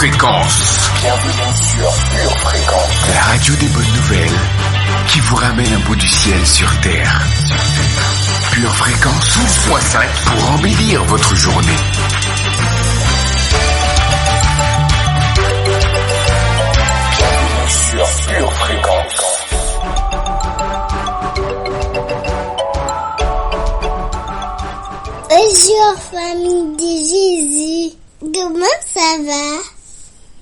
Fréquence. Bienvenue sur Pure Fréquence. La radio des bonnes nouvelles qui vous ramène un bout du ciel sur Terre. Pure Fréquence 12.5 pour embellir votre journée. Bienvenue sur Pure Fréquence. Bonjour famille de Jésus, comment ça va?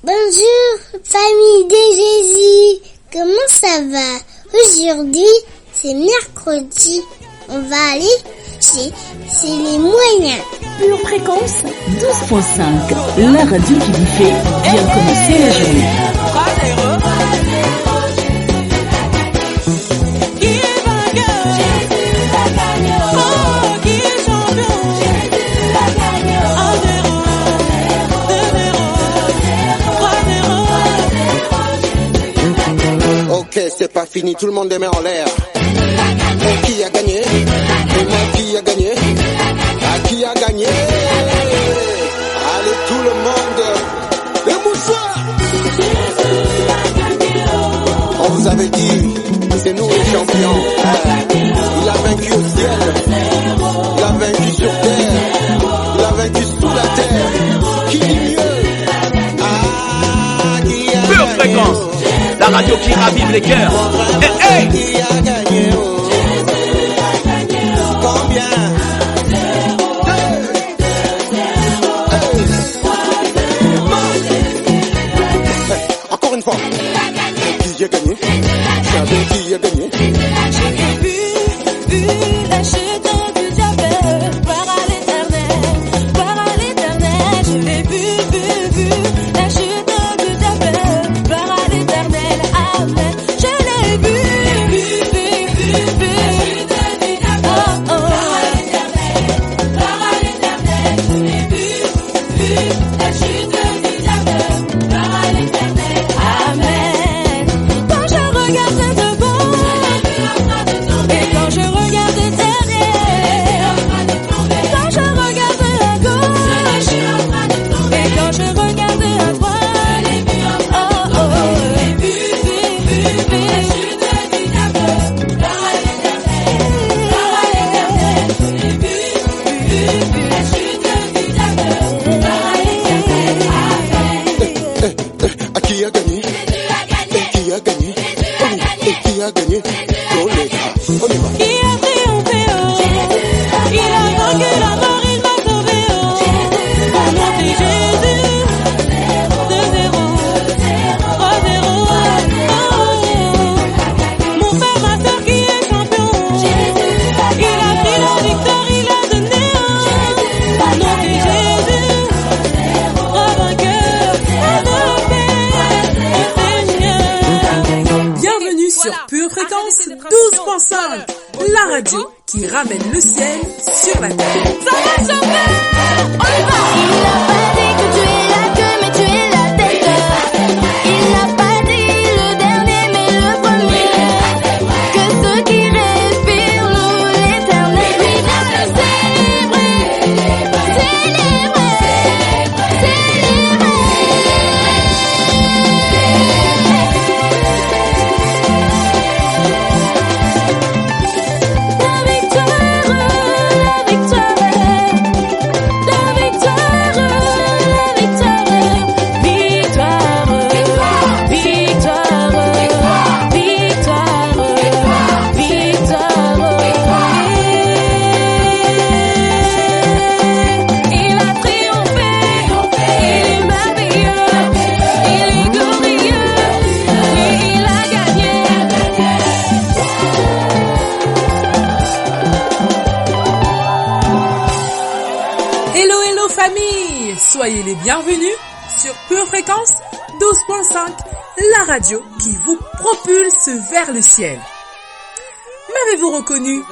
Bonjour famille de Jésus, comment ça va? Aujourd'hui c'est mercredi, on va aller chez les moyens. Pure Fréquence 12.5, la radio qui vous fait bien commencer la journée. Ok, c'est pas fini, tout le monde les met en l'air. Et qui a gagné? Et moi qui a gagné? À qui a gagné? Allez tout le monde, les mouchoirs. On vous avait dit, c'est nous les champions. Il a vaincu au ciel, il a vaincu sur terre, il a vaincu sous la terre. Qui dit mieux? Qui a Pure Fréquence, la radio qui ravive les cœurs. Hey, hey. Qui a gagné? Combien? Encore une fois. Qui a gagné? Savez qui a gagné? J'ai vu la chute du diable, gloire à l'éternel, gloire à l'éternel. Je l'ai vu la chute du diable, gloire à l'éternel, amen. Je l'ai vu la chute du diable, gloire à l'éternel, gloire à l'éternel. Je l'ai vu la chute du diable, gloire à l'éternel, amen. Quand je regarde devant, et quand je regarde derrière, quand je regarde à gauche, et quand je regarde à droite, oh oh, j'ai vu la chute du diable, gloire à l'éternel, gloire à l'éternel. J'ai vu la chute du diable, gloire à l'éternel, amen. À qui a gagné? Et qui a gagné? Et qui a gagné? Oh les gars, on y va. Qui a triomphé, oh, il a vaincu la mort, il m'a sauvé, oh, au nom de Jésus, 2-0, 3-0, oh, mon frère, ma soeur qui est champion, il a pris la victoire, il a donné, oh, au nom de Jésus, roi vainqueur, Seigneur. Bienvenue sur Pure Fréquence 12.5, la radio qui ramène le ciel sur la terre. Ça va chanter, on y va. Il n'a pas dit que tu es la queue, mais tu es la tête. Il n'a pas dit le dernier, mais le premier. Que ceux qui respirent louent l'éternel. Oui, viens le célébrer, La victoire, Soyez les bienvenus sur Pure Fréquence 12.5, la radio qui vous propulse vers le ciel. M'avez-vous reconnu?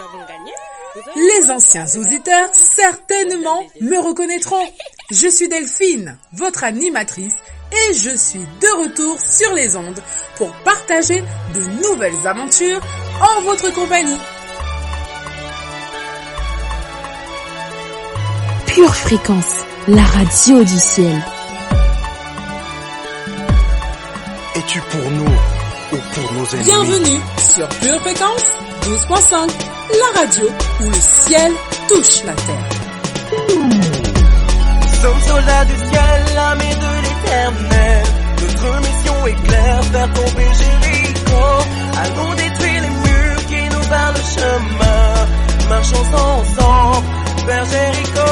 Les anciens auditeurs certainement me reconnaîtront. Je suis Delphine, votre animatrice, et je suis de retour sur les ondes pour partager de nouvelles aventures en votre compagnie. Pure Fréquence, la radio du ciel. bats-tu pour nous ou pour nos ennemis? Bienvenue sur Pure Fréquence 12.5, la radio où le ciel touche la terre. Sommes soldats du ciel, l'armée de l'éternel. Notre mission est claire, faire tomber Jéricho. Allons détruire les murs qui nous barrent le chemin. Marchons ensemble vers Jéricho.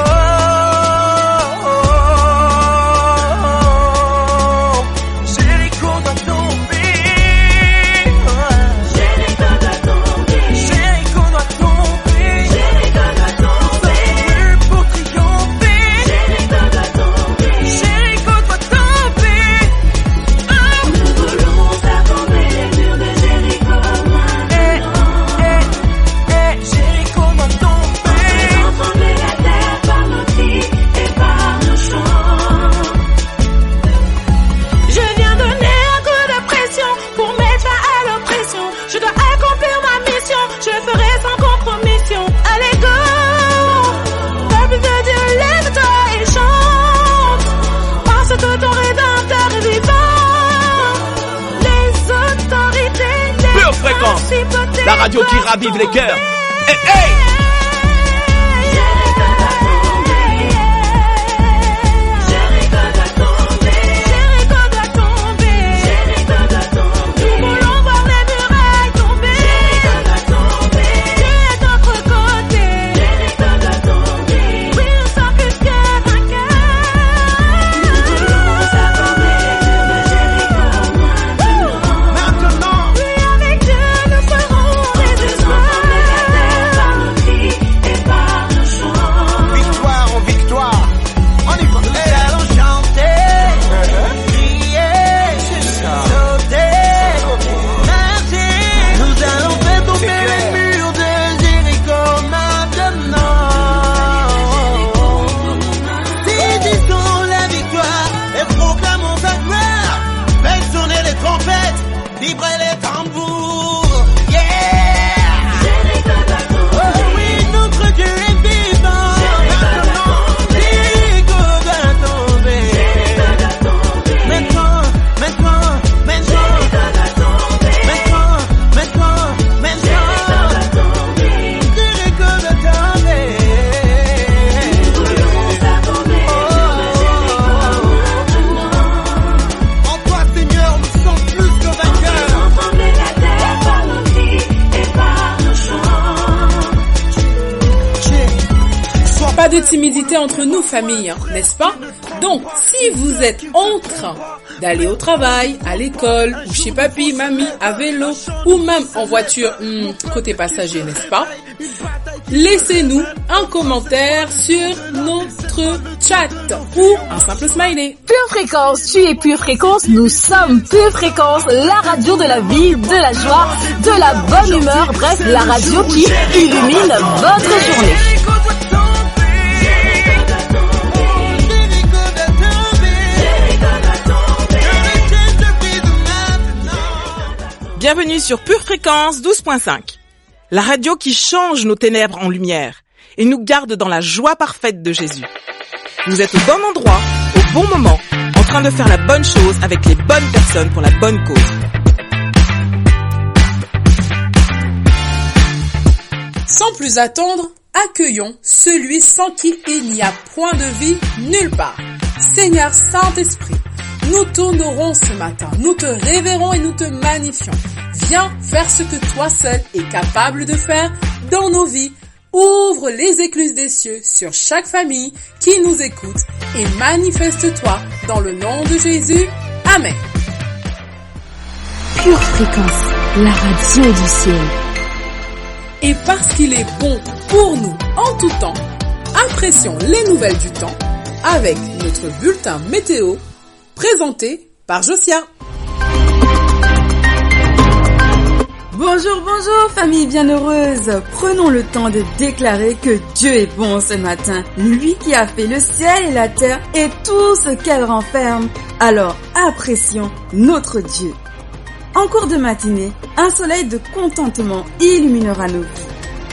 La radio qui ravive les cœurs. Hey, hey! De timidité entre nous, famille, n'est-ce pas? Donc, si vous êtes en train d'aller au travail, à l'école, ou chez papy, mamie, à vélo, ou même en voiture, côté passager, n'est-ce pas? Laissez-nous un commentaire sur notre chat ou un simple smiley. Pure Fréquence, tu es Pure Fréquence, nous sommes Pure Fréquence, la radio de la vie, de la joie, de la bonne humeur, bref, la radio qui illumine votre journée. Bienvenue sur Pure Fréquence 12.5, la radio qui change nos ténèbres en lumière et nous garde dans la joie parfaite de Jésus. Vous êtes au bon endroit, au bon moment, en train de faire la bonne chose avec les bonnes personnes pour la bonne cause. Sans plus attendre, accueillons celui sans qui il n'y a point de vie nulle part. Seigneur Saint-Esprit, nous t'honorons ce matin, nous te révérons et nous te magnifions. Viens faire ce que toi seul es capable de faire dans nos vies. Ouvre les écluses des cieux sur chaque famille qui nous écoute et manifeste-toi dans le nom de Jésus. Amen. Pure Fréquence, la radio du ciel. Et parce qu'il est bon pour nous en tout temps, apprécions les nouvelles du temps avec notre bulletin météo présenté par Josia. Bonjour, bonjour famille bienheureuse. Prenons le temps de déclarer que Dieu est bon ce matin. Lui qui a fait le ciel et la terre et tout ce qu'elle renferme. Alors apprécions notre Dieu. En cours de matinée, un soleil de contentement illuminera nos vies.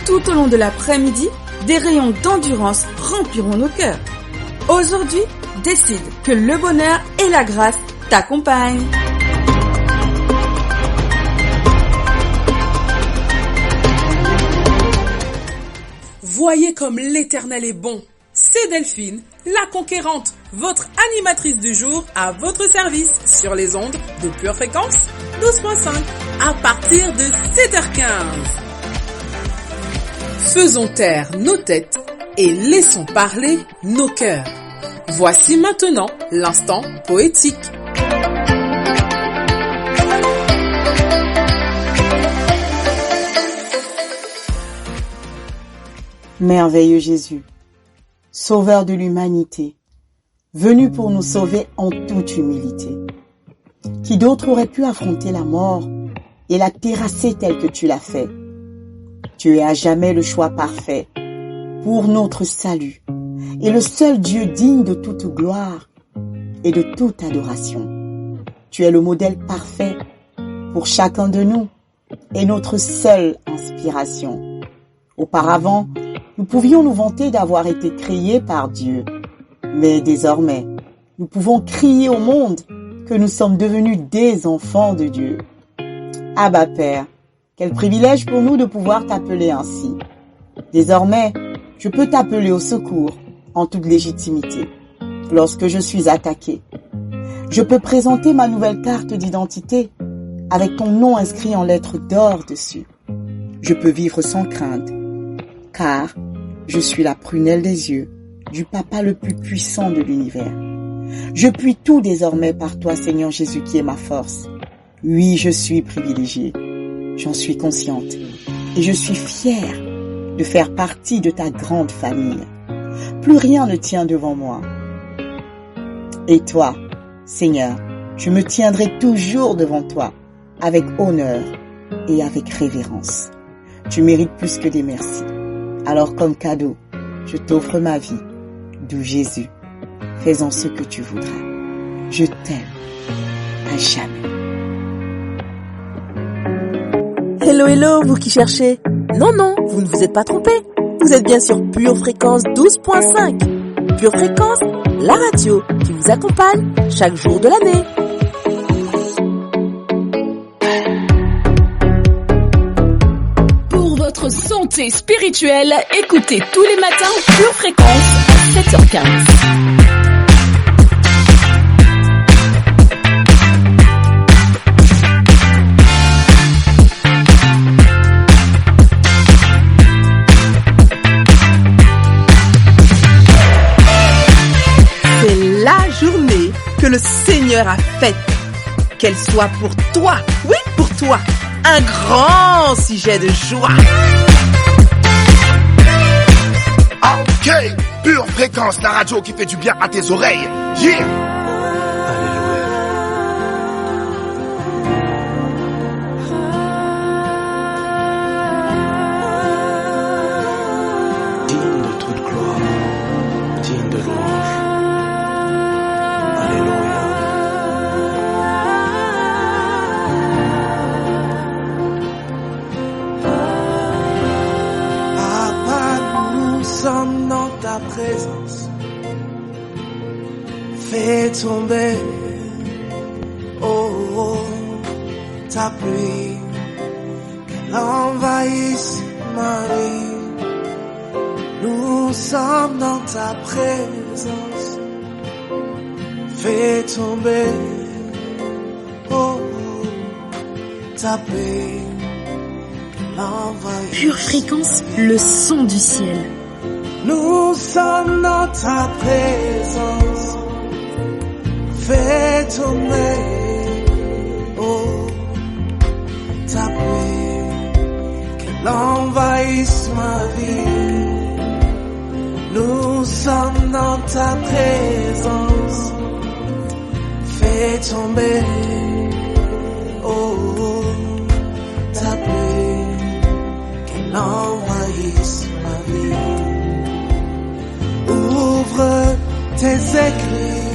Tout au long de l'après-midi, des rayons d'endurance rempliront nos cœurs. Aujourd'hui, décide que le bonheur et la grâce t'accompagnent. Voyez comme l'Éternel est bon. C'est Delphine, la conquérante, votre animatrice du jour à votre service sur les ondes de Pure Fréquence 12.5 à partir de 7h15. Faisons taire nos têtes et laissons parler nos cœurs. Voici maintenant l'instant poétique. Merveilleux Jésus, Sauveur de l'humanité, venu pour nous sauver en toute humilité. Qui d'autre aurait pu affronter la mort et la terrasser telle que tu l'as fait? Tu es à jamais le choix parfait pour notre salut et le seul Dieu digne de toute gloire et de toute adoration. Tu es le modèle parfait pour chacun de nous et notre seule inspiration. Auparavant, nous pouvions nous vanter d'avoir été créés par Dieu. Mais désormais, nous pouvons crier au monde que nous sommes devenus des enfants de Dieu. Abba Père, quel privilège pour nous de pouvoir t'appeler ainsi. Désormais, je peux t'appeler au secours en toute légitimité lorsque je suis attaqué. Je peux présenter ma nouvelle carte d'identité avec ton nom inscrit en lettres d'or dessus. Je peux vivre sans crainte, car je suis la prunelle des yeux du Papa le plus puissant de l'univers. Je puis tout désormais par toi, Seigneur Jésus, qui est ma force. Oui, je suis privilégiée, j'en suis consciente, et je suis fière de faire partie de ta grande famille. Plus rien ne tient devant moi. Et toi, Seigneur, je me tiendrai toujours devant toi, avec honneur et avec révérence. Tu mérites plus que des merci. Alors comme cadeau, je t'offre ma vie, d'où Jésus. Fais-en ce que tu voudras. Je t'aime à jamais. Hello, hello, vous qui cherchez. Non, vous ne vous êtes pas trompé. Vous êtes bien sur Pure Fréquence 12.5. Pure Fréquence, la radio qui vous accompagne chaque jour de l'année. Votre santé spirituelle, écoutez tous les matins Pure Fréquence à 7h15. C'est la journée que le Seigneur a faite. Qu'elle soit pour toi, oui, pour toi, un grand sujet de joie. Ok, Pure Fréquence, la radio qui fait du bien à tes oreilles. Yeah! Digne de toute gloire, digne de louange. Alléluia. Nous sommes dans ta présence. Fais tomber, ta pluie, qu'elle envahisse ma vie. Nous sommes dans ta présence. Fais tomber, ta pluie. Pure Fréquence, le son du ciel. Nous sommes dans ta présence. Fais tomber, ta pluie, qu'elle envahisse ma vie. Nous sommes dans ta présence. Fais tomber, ta pluie, qu'elle envahisse ma vie. Ouvre tes écrits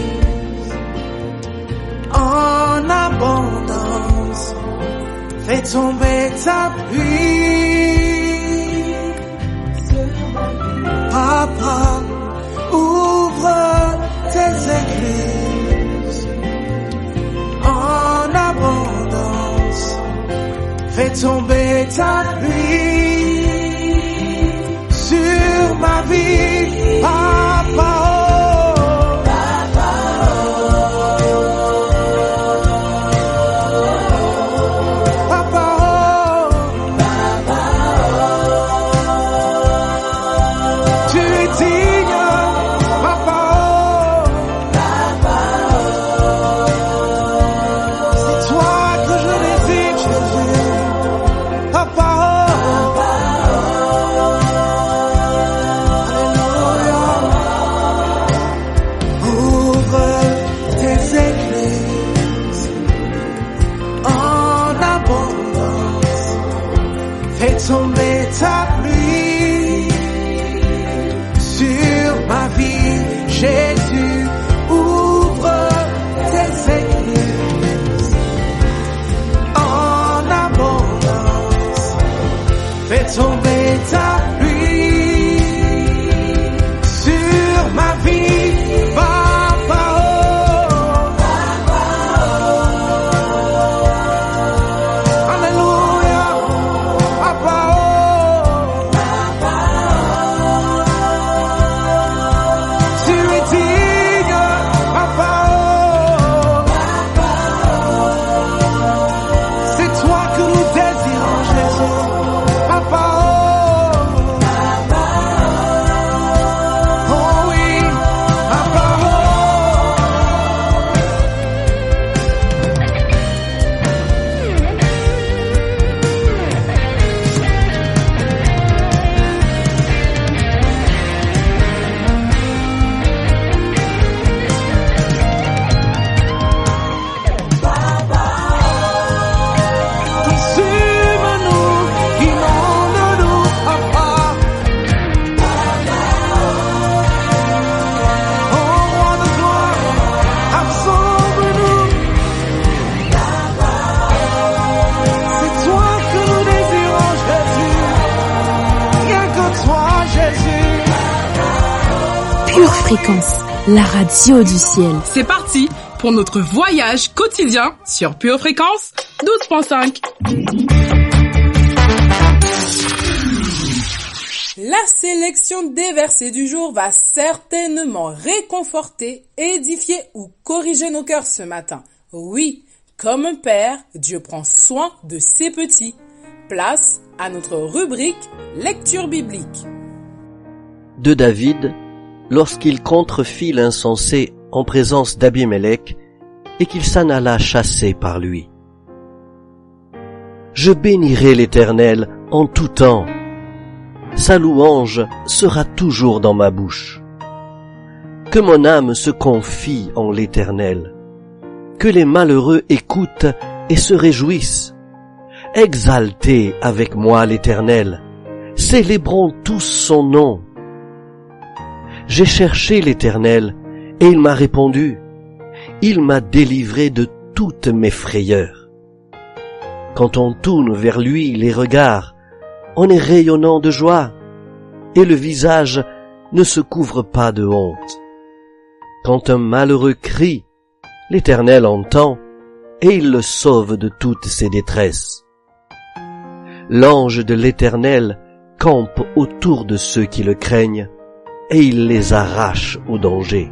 en abondance. Fais tomber ta pluie. Papa, ouvre tes églises en abondance. Fais tomber ta pluie sur est tombé ta pluie sur ma vie, Papa. Alléluia, Papa. Tu es digne, Papa. C'est toi que nous désirons, Jésus. Papa, oh oui, Papa. Consume-nous, inonde-nous, Papa. Oh, roi de gloire, absorbe-nous. C'est toi que nous désirons, Jésus. Rien que toi, Jésus. Pure Fréquence, la radio du ciel. C'est parti pour notre voyage quotidien sur Pure Fréquence 12.5. La sélection des versets du jour va certainement réconforter, édifier ou corriger nos cœurs ce matin. Oui, comme un père, Dieu prend soin de ses petits. Place à notre rubrique lecture biblique. De David, lorsqu'il contrefit l'insensé en présence d'Abimelech et qu'il s'en alla chasser par lui. Je bénirai l'Éternel en tout temps. Sa louange sera toujours dans ma bouche. Que mon âme se confie en l'Éternel. Que les malheureux écoutent et se réjouissent. Exaltez avec moi l'Éternel. Célébrons tous son nom. J'ai cherché l'Éternel et il m'a répondu. Il m'a délivré de toutes mes frayeurs. Quand on tourne vers lui les regards, on est rayonnant de joie, et le visage ne se couvre pas de honte. Quand un malheureux crie, l'Éternel entend, et il le sauve de toutes ses détresses. L'ange de l'Éternel campe autour de ceux qui le craignent, et il les arrache au danger.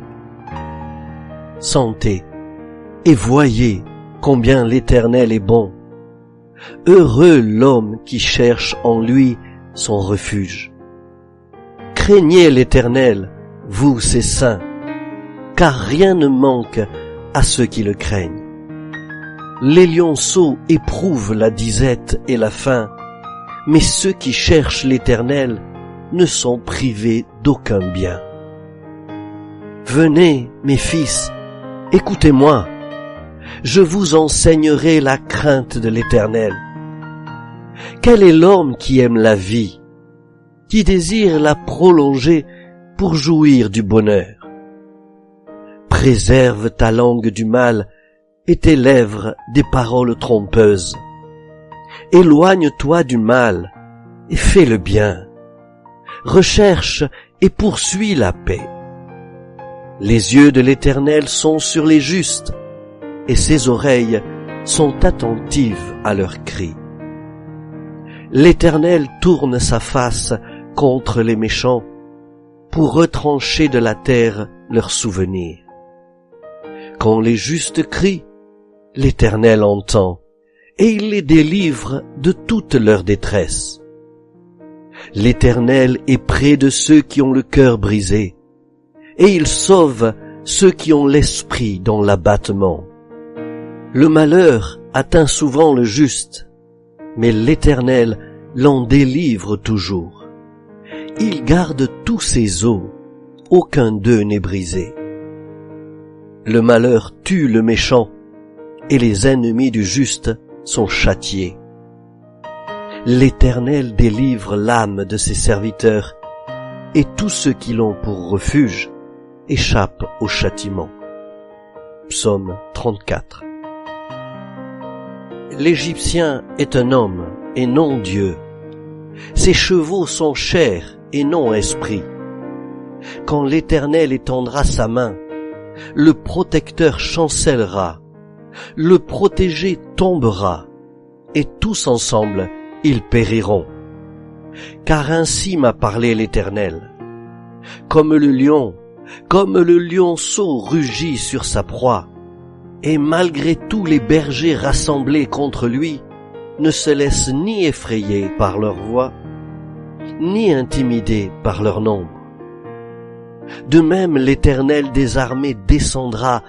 Sentez et voyez combien l'Éternel est bon. Heureux l'homme qui cherche en lui son refuge. Craignez l'Éternel, vous ses saints, car rien ne manque à ceux qui le craignent. Les lionceaux éprouvent la disette et la faim, mais ceux qui cherchent l'Éternel ne sont privés d'aucun bien. Venez, mes fils, écoutez-moi. Je vous enseignerai la crainte de l'Éternel. Quel est l'homme qui aime la vie, qui désire la prolonger pour jouir du bonheur? Préserve ta langue du mal et tes lèvres des paroles trompeuses. Éloigne-toi du mal et fais le bien. Recherche et poursuis la paix. Les yeux de l'Éternel sont sur les justes, et ses oreilles sont attentives à leurs cris. L'Éternel tourne sa face contre les méchants pour retrancher de la terre leurs souvenirs. Quand les justes crient, l'Éternel entend et il les délivre de toute leur détresse. L'Éternel est près de ceux qui ont le cœur brisé et il sauve ceux qui ont l'esprit dans l'abattement. Le malheur atteint souvent le juste, mais l'Éternel l'en délivre toujours. Il garde tous ses os, aucun d'eux n'est brisé. Le malheur tue le méchant, et les ennemis du juste sont châtiés. L'Éternel délivre l'âme de ses serviteurs, et tous ceux qui l'ont pour refuge échappent au châtiment. Psaume 34. L'Égyptien est un homme et non Dieu. Ses chevaux sont chair et non esprit. Quand l'Éternel étendra sa main, le protecteur chancellera, le protégé tombera, et tous ensemble ils périront. Car ainsi m'a parlé l'Éternel. Comme le lionceau rugit sur sa proie, et malgré tous les bergers rassemblés contre lui, ne se laissent ni effrayer par leur voix, ni intimider par leur nombre. De même, l'Éternel des armées descendra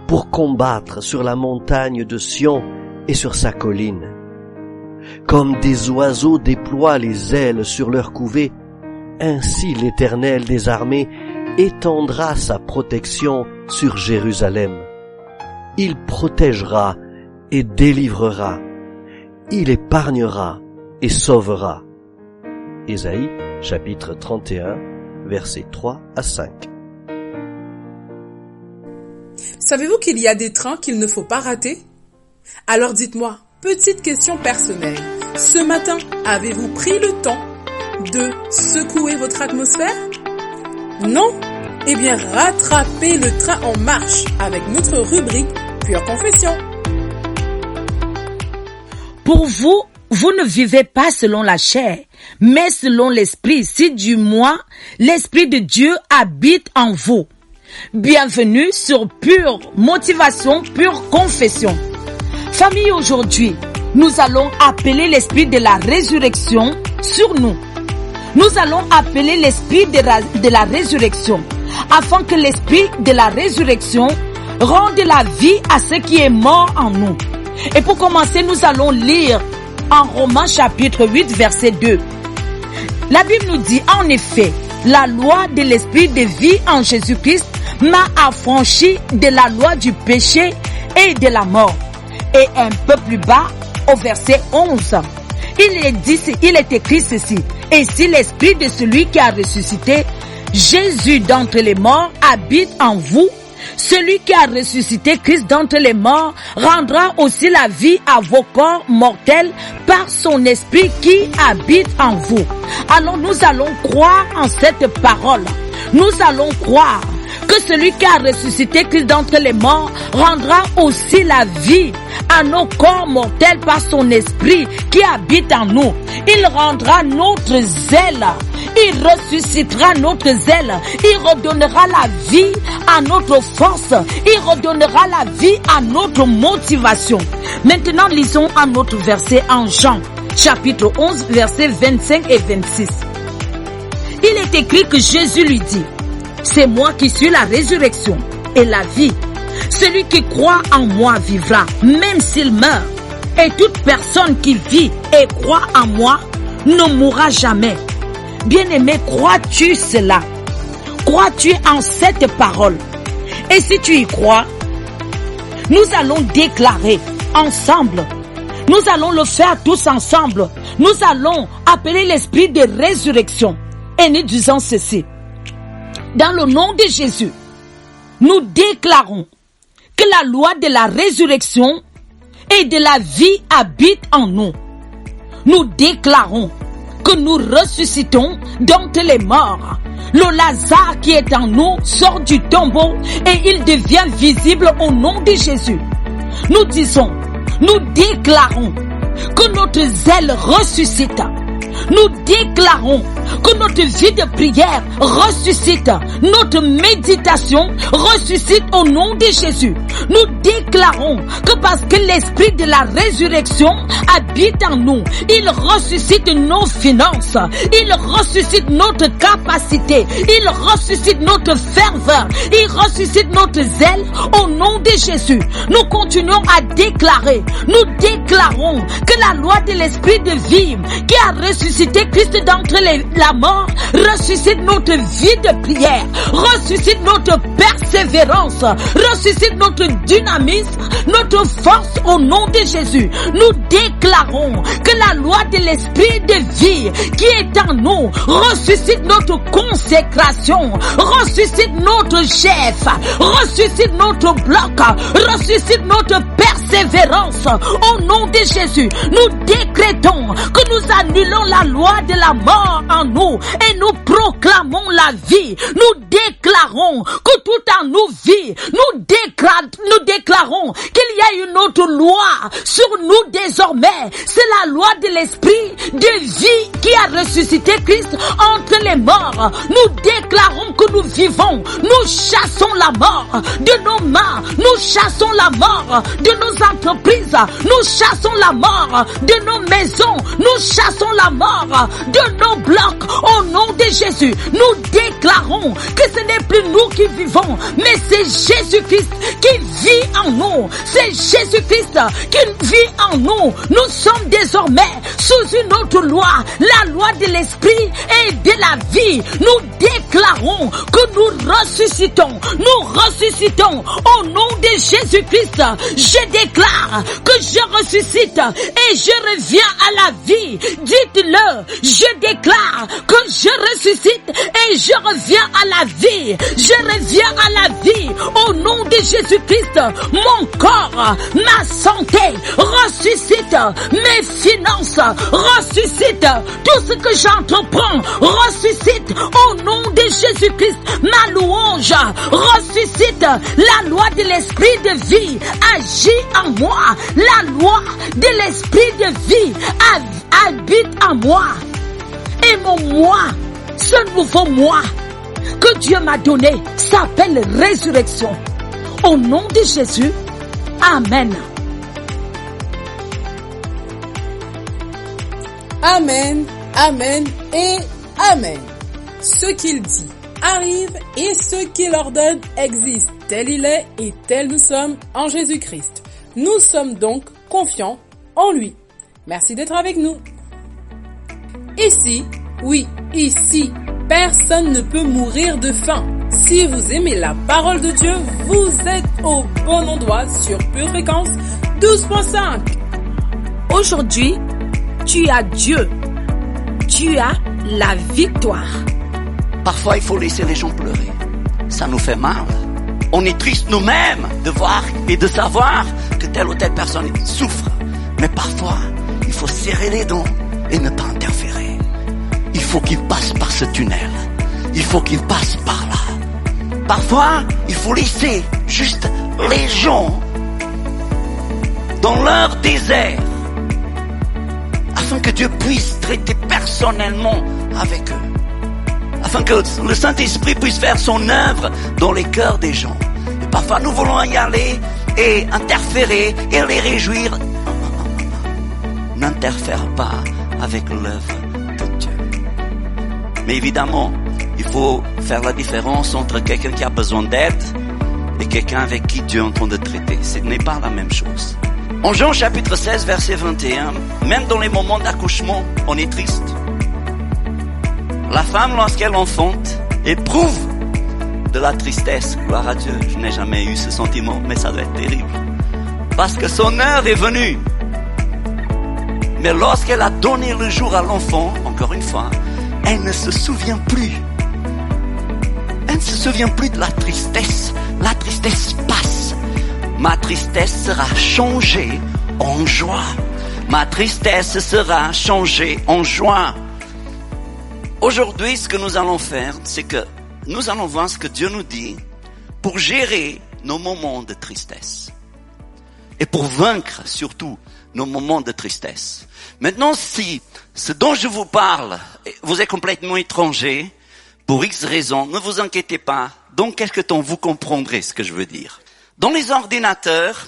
pour combattre sur la montagne de Sion et sur sa colline. Comme des oiseaux déploient les ailes sur leur couvée, ainsi l'Éternel des armées étendra sa protection sur Jérusalem. Il protégera et délivrera. Il épargnera et sauvera. Ésaïe, chapitre 31, versets 3 à 5. Savez-vous qu'il y a des trains qu'il ne faut pas rater? Alors dites-moi, petite question personnelle. Ce matin, avez-vous pris le temps de secouer votre atmosphère? Non? Eh bien, rattrapez le train en marche avec notre rubrique Pure Confession. Pour vous, vous ne vivez pas selon la chair, mais selon l'esprit, si du moins l'esprit de Dieu habite en vous. Bienvenue sur Pure Motivation, Pure Confession. Famille, aujourd'hui, nous allons appeler l'esprit de la résurrection sur nous. Nous allons appeler l'esprit de la résurrection, afin que l'esprit de la résurrection rende la vie à ce qui est mort en nous. Et pour commencer, nous allons lire en Romains chapitre 8, verset 2. La Bible nous dit, en effet, la loi de l'esprit de vie en Jésus-Christ m'a affranchi de la loi du péché et de la mort. Et un peu plus bas, au verset 11, il est écrit ceci. Et si l'esprit de celui qui a ressuscité Jésus d'entre les morts habite en vous, celui qui a ressuscité Christ d'entre les morts rendra aussi la vie à vos corps mortels par son esprit qui habite en vous. Alors nous allons croire en cette parole. Nous allons croire que celui qui a ressuscité Christ d'entre les morts rendra aussi la vie à nos corps mortels par son esprit qui habite en nous. Il rendra notre zèle. Il ressuscitera notre zèle. Il redonnera la vie à notre force. Il redonnera la vie à notre motivation. Maintenant, lisons un autre verset en Jean, chapitre 11, versets 25 et 26. Il est écrit que Jésus lui dit, « C'est moi qui suis la résurrection et la vie. Celui qui croit en moi vivra, même s'il meurt. Et toute personne qui vit et croit en moi ne mourra jamais. » Bien-aimé, crois-tu cela? Crois-tu en cette parole? Et si tu y crois, nous allons déclarer ensemble. Nous allons le faire tous ensemble. Nous allons appeler l'esprit de résurrection. Et nous disons ceci. Dans le nom de Jésus, nous déclarons que la loi de la résurrection et de la vie habite en nous. Nous déclarons que nous ressuscitons d'entre les morts. Le Lazare qui est en nous sort du tombeau et il devient visible au nom de Jésus. Nous disons, nous déclarons que notre zèle ressuscite. Nous déclarons que notre vie de prière ressuscite, notre méditation ressuscite au nom de Jésus. Nous déclarons que parce que l'esprit de la résurrection habite en nous, il ressuscite nos finances, il ressuscite notre capacité, il ressuscite notre ferveur, il ressuscite notre zèle au nom de Jésus. Nous continuons à déclarer, nous déclarons que la loi de l'esprit de vie qui a ressuscité Christ d'entre la mort ressuscite notre vie de prière, ressuscite notre persévérance, ressuscite notre dynamisme, notre force au nom de Jésus. Nous déclarons que la loi de l'esprit de vie qui est en nous ressuscite notre consécration, ressuscite notre chef, ressuscite notre bloc, ressuscite notre persévérance persévérance. Au nom de Jésus, nous décrétons que nous annulons la loi de la mort en nous et nous proclamons la vie. Nous déclarons que tout en nous vit. Nous déclarons qu'il y a une autre loi sur nous désormais. C'est la loi de l'esprit de vie qui a ressuscité Christ entre les morts. Nous déclarons que nous vivons. Nous chassons la mort de nos mains. Nous chassons la mort de nos entreprises. Nous chassons la mort de nos maisons. Nous chassons la mort de nos blocs. Au nom de Jésus, nous déclarons que ce n'est plus nous qui vivons, mais c'est Jésus-Christ qui vit en nous. C'est Jésus-Christ qui vit en nous. Nous sommes désormais sous une autre loi, la loi de l'esprit et de la vie. Nous déclarons que nous ressuscitons. Nous ressuscitons au nom de Jésus-Christ. Je déclare que je ressuscite et je reviens à la vie. Dites-le, je déclare que je ressuscite et je reviens à la vie. Je reviens à la vie au nom de Jésus-Christ. Mon corps, ma santé ressuscite, mes finances ressuscite, tout ce que j'entreprends ressuscite au nom de Jésus-Christ. Ma louange ressuscite. La loi de l'esprit de vie agit en moi. La loi de l'esprit de vie habite en moi. Et mon moi, ce nouveau moi que Dieu m'a donné s'appelle résurrection. Au nom de Jésus, Amen. Amen, Amen et Amen. Ce qu'il dit arrive et ce qu'il ordonne existe. Tel il est et tel nous sommes en Jésus-Christ. Nous sommes donc confiants en lui. Merci d'être avec nous. Ici, oui, ici, personne ne peut mourir de faim. Si vous aimez la parole de Dieu, vous êtes au bon endroit sur Pure Fréquence 12.5. Aujourd'hui, tu as Dieu. Tu as la victoire. Parfois, il faut laisser les gens pleurer. Ça nous fait mal. On est triste nous-mêmes de voir et de savoir que telle ou telle personne souffre. Mais parfois, il faut serrer les dents et ne pas interférer. Il faut qu'il passe par ce tunnel. Il faut qu'il passe par là. Parfois, il faut laisser juste les gens dans leur désert afin que Dieu puisse traiter personnellement avec eux. Afin que le Saint-Esprit puisse faire son œuvre dans les cœurs des gens. Et parfois, nous voulons y aller et interférer et les réjouir. N'interfère pas avec l'œuvre de Dieu. Mais évidemment, il faut faire la différence entre quelqu'un qui a besoin d'aide et quelqu'un avec qui Dieu est en train de traiter. Ce n'est pas la même chose. En Jean chapitre 16, verset 21, même dans les moments d'accouchement, on est triste. La femme, lorsqu'elle enfante, éprouve de la tristesse. Gloire à Dieu, je n'ai jamais eu ce sentiment, mais ça doit être terrible. Parce que son heure est venue. Mais lorsqu'elle a donné le jour à l'enfant, encore une fois, elle ne se souvient plus. Elle ne se souvient plus de la tristesse. La tristesse passe. Ma tristesse sera changée en joie. Ma tristesse sera changée en joie. Aujourd'hui, ce que nous allons faire, c'est que nous allons voir ce que Dieu nous dit pour gérer nos moments de tristesse. Et pour vaincre surtout nos moments de tristesse. Maintenant, si ce dont je vous parle vous est complètement étranger, pour X raisons, ne vous inquiétez pas. Dans quelques temps, vous comprendrez ce que je veux dire. Dans les ordinateurs,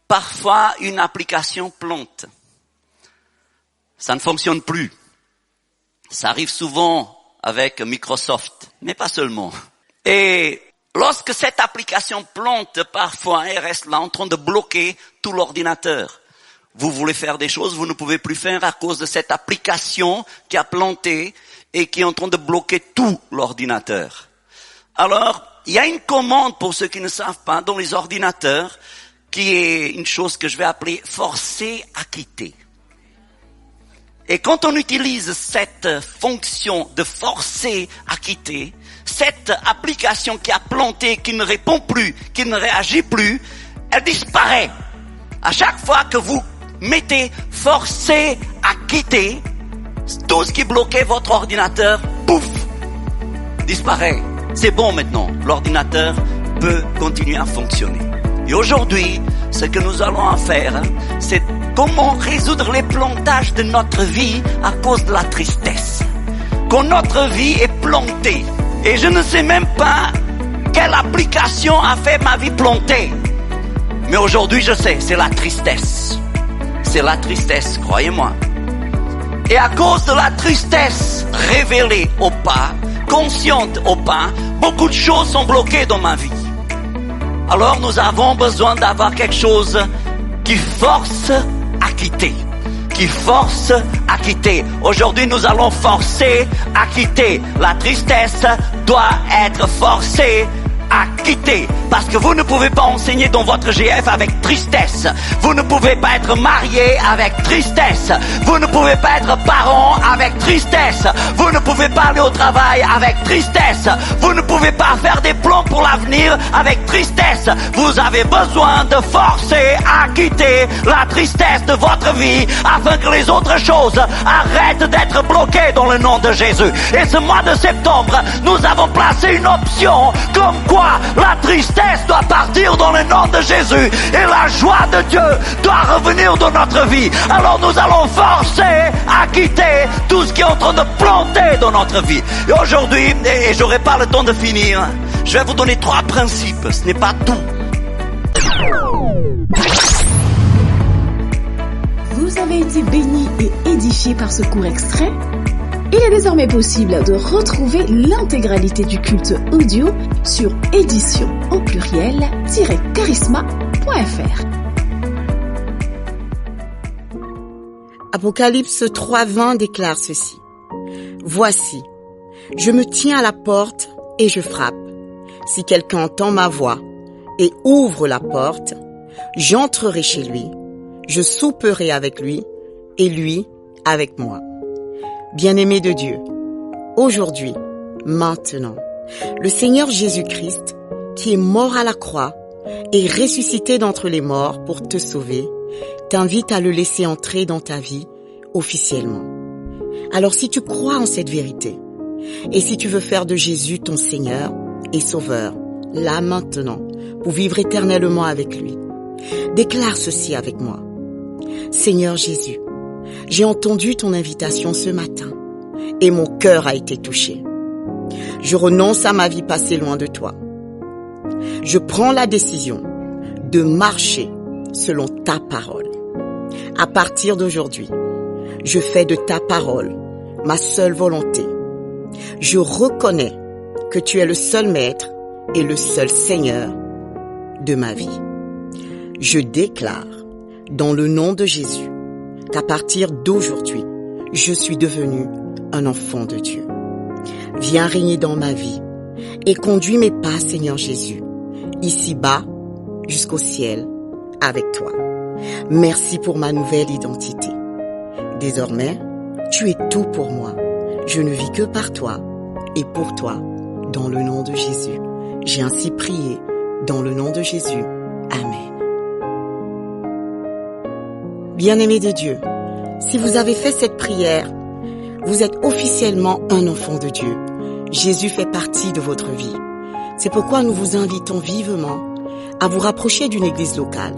parfois une application plante. Ça ne fonctionne plus. Ça arrive souvent avec Microsoft, mais pas seulement. Et lorsque cette application plante, parfois, elle reste là en train de bloquer tout l'ordinateur. Vous voulez faire des choses, vous ne pouvez plus faire à cause de cette application qui a planté et qui est en train de bloquer tout l'ordinateur. Alors, il y a une commande, pour ceux qui ne savent pas, dans les ordinateurs, qui est une chose que je vais appeler forcer à quitter. Et quand on utilise cette fonction de forcer à quitter, cette application qui a planté, qui ne répond plus, qui ne réagit plus, elle disparaît. À chaque fois que vous mettez forcé à quitter, tout ce qui bloquait votre ordinateur, pouf, disparaît. C'est bon maintenant, l'ordinateur peut continuer à fonctionner. Et aujourd'hui, ce que nous allons faire, c'est comment résoudre les plantages de notre vie à cause de la tristesse. Quand notre vie est plantée, et je ne sais même pas quelle application a fait ma vie plantée. Mais aujourd'hui, je sais, c'est la tristesse. C'est la tristesse, croyez-moi. Et à cause de la tristesse révélée au pas, consciente au pas, beaucoup de choses sont bloquées dans ma vie. Alors nous avons besoin d'avoir quelque chose qui force à quitter. Qui force à quitter. Aujourd'hui, nous allons forcer à quitter. La tristesse doit être forcée à quitter. Parce que vous ne pouvez pas enseigner dans votre GF avec tristesse. Vous ne pouvez pas être marié avec tristesse. Vous ne pouvez pas être parent avec tristesse. Vous ne pouvez pas aller au travail avec tristesse. Vous ne pouvez pas faire des plans pour l'avenir avec tristesse. Vous avez besoin de forcer à quitter la tristesse de votre vie afin que les autres choses arrêtent d'être bloquées dans le nom de Jésus. Et ce mois de septembre, nous avons placé une option comme quoi la tristesse doit partir dans le nom de Jésus et la joie de Dieu doit revenir dans notre vie. Alors nous allons forcer à quitter tout ce qui est en train de planter dans notre vie. Et aujourd'hui, et j'aurai pas le temps de finir, je vais vous donner 3 principes. Ce n'est pas tout. Vous avez été bénis et édifiés par ce court extrait? Il est désormais possible de retrouver l'intégralité du culte audio sur édition au pluriel-charisma.fr. Apocalypse 3:20 déclare ceci. Voici, je me tiens à la porte et je frappe. Si quelqu'un entend ma voix et ouvre la porte, j'entrerai chez lui, je souperai avec lui et lui avec moi. Bien-aimés de Dieu, aujourd'hui, maintenant, le Seigneur Jésus-Christ, qui est mort à la croix et ressuscité d'entre les morts pour te sauver, t'invite à le laisser entrer dans ta vie officiellement. Alors si tu crois en cette vérité, et si tu veux faire de Jésus ton Seigneur et Sauveur, là maintenant, pour vivre éternellement avec lui, déclare ceci avec moi. Seigneur Jésus, j'ai entendu ton invitation ce matin et mon cœur a été touché. Je renonce à ma vie passée loin de toi. Je prends la décision de marcher selon ta parole. À partir d'aujourd'hui, je fais de ta parole ma seule volonté. Je reconnais que tu es le seul maître et le seul Seigneur de ma vie. Je déclare dans le nom de Jésus qu'à partir d'aujourd'hui, je suis devenu un enfant de Dieu. Viens régner dans ma vie et conduis mes pas, Seigneur Jésus, ici-bas jusqu'au ciel avec toi. Merci pour ma nouvelle identité. Désormais, tu es tout pour moi. Je ne vis que par toi et pour toi, dans le nom de Jésus. J'ai ainsi prié dans le nom de Jésus. Amen. Bien-aimés de Dieu, si vous avez fait cette prière, vous êtes officiellement un enfant de Dieu. Jésus fait partie de votre vie. C'est pourquoi nous vous invitons vivement à vous rapprocher d'une église locale.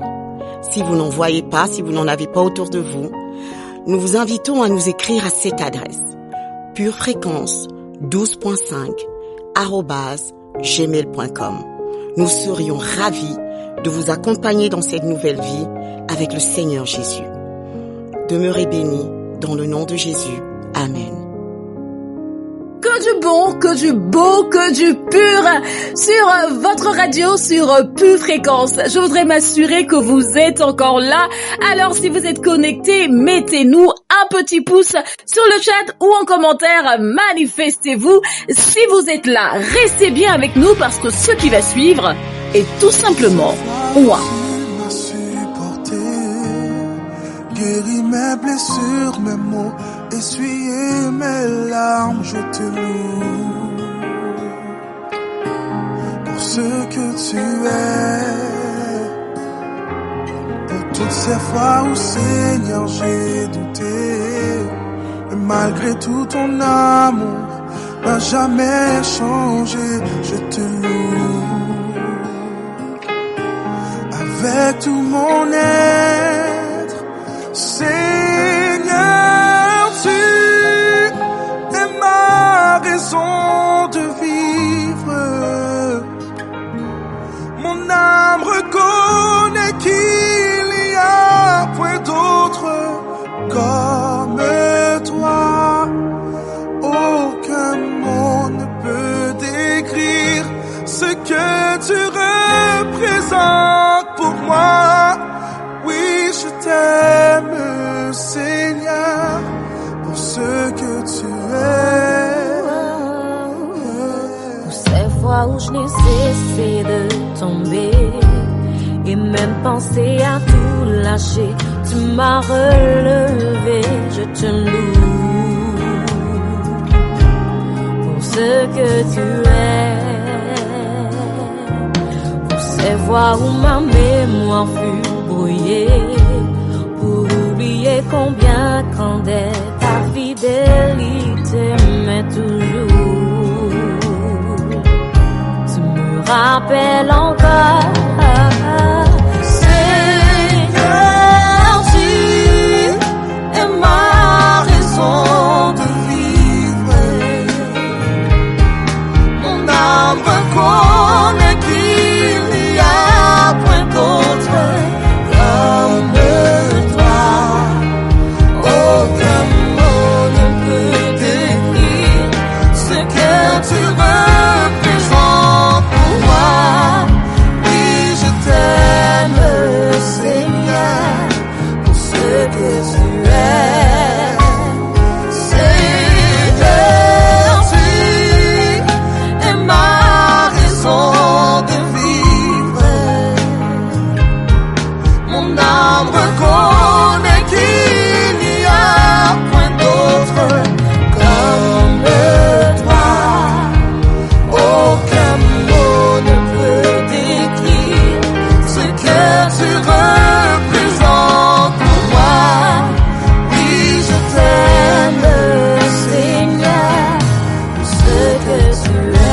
Si vous n'en voyez pas, si vous n'en avez pas autour de vous, nous vous invitons à nous écrire à cette adresse purefréquence12.5@gmail.com. Nous serions ravis de vous accompagner dans cette nouvelle vie avec le Seigneur Jésus. Demeurez bénis dans le nom de Jésus. Amen. Que du bon, que du beau, que du pur sur votre radio, sur Pure Fréquence. Je voudrais m'assurer que vous êtes encore là. Alors si vous êtes connectés, mettez-nous un petit pouce sur le chat ou en commentaire, manifestez-vous. Si vous êtes là, restez bien avec nous parce que ce qui va suivre est tout simplement moi. Guéris mes blessures, mes maux, essuyer mes larmes, je te loue pour ce que tu es, pour tout Toutes ces fois où Seigneur j'ai douté, et malgré tout ton amour n'a jamais changé, je te loue. Avec tout mon être, Seigneur, tu es ma raison de vivre. Mon âme reconnaît qu'il n'y a point d'autre comme toi. Aucun mot ne peut décrire ce que tu représentes pour moi. Oui, je t'aime, Seigneur, pour ce que tu es. Pour ces fois où je n'ai cessé de tomber et même pensé à tout lâcher, tu m'as relevé, je te loue pour ce que tu es. Pour ces fois où ma mémoire fut brouillée, pour oublier combien grande est ta fidélité, mais toujours tu me rappelles encore. Seigneur, tu es ma raison de vivre. Mon âme reconnaît qu'il n'y a point d'autre comme toi. Aucun mot ne peut décrire ce que tu représentes pour moi. Oui, je t'aime, Seigneur, pour ce que tu es. Seigneur, tu es ma raison de vivre. Mon âme reconnaît qu'il n'y a point d'autre comme toi. Aucun mot ne peut décrire ce que tu représentes pour moi. Oui, je t'aime, Seigneur, pour ce que tu es.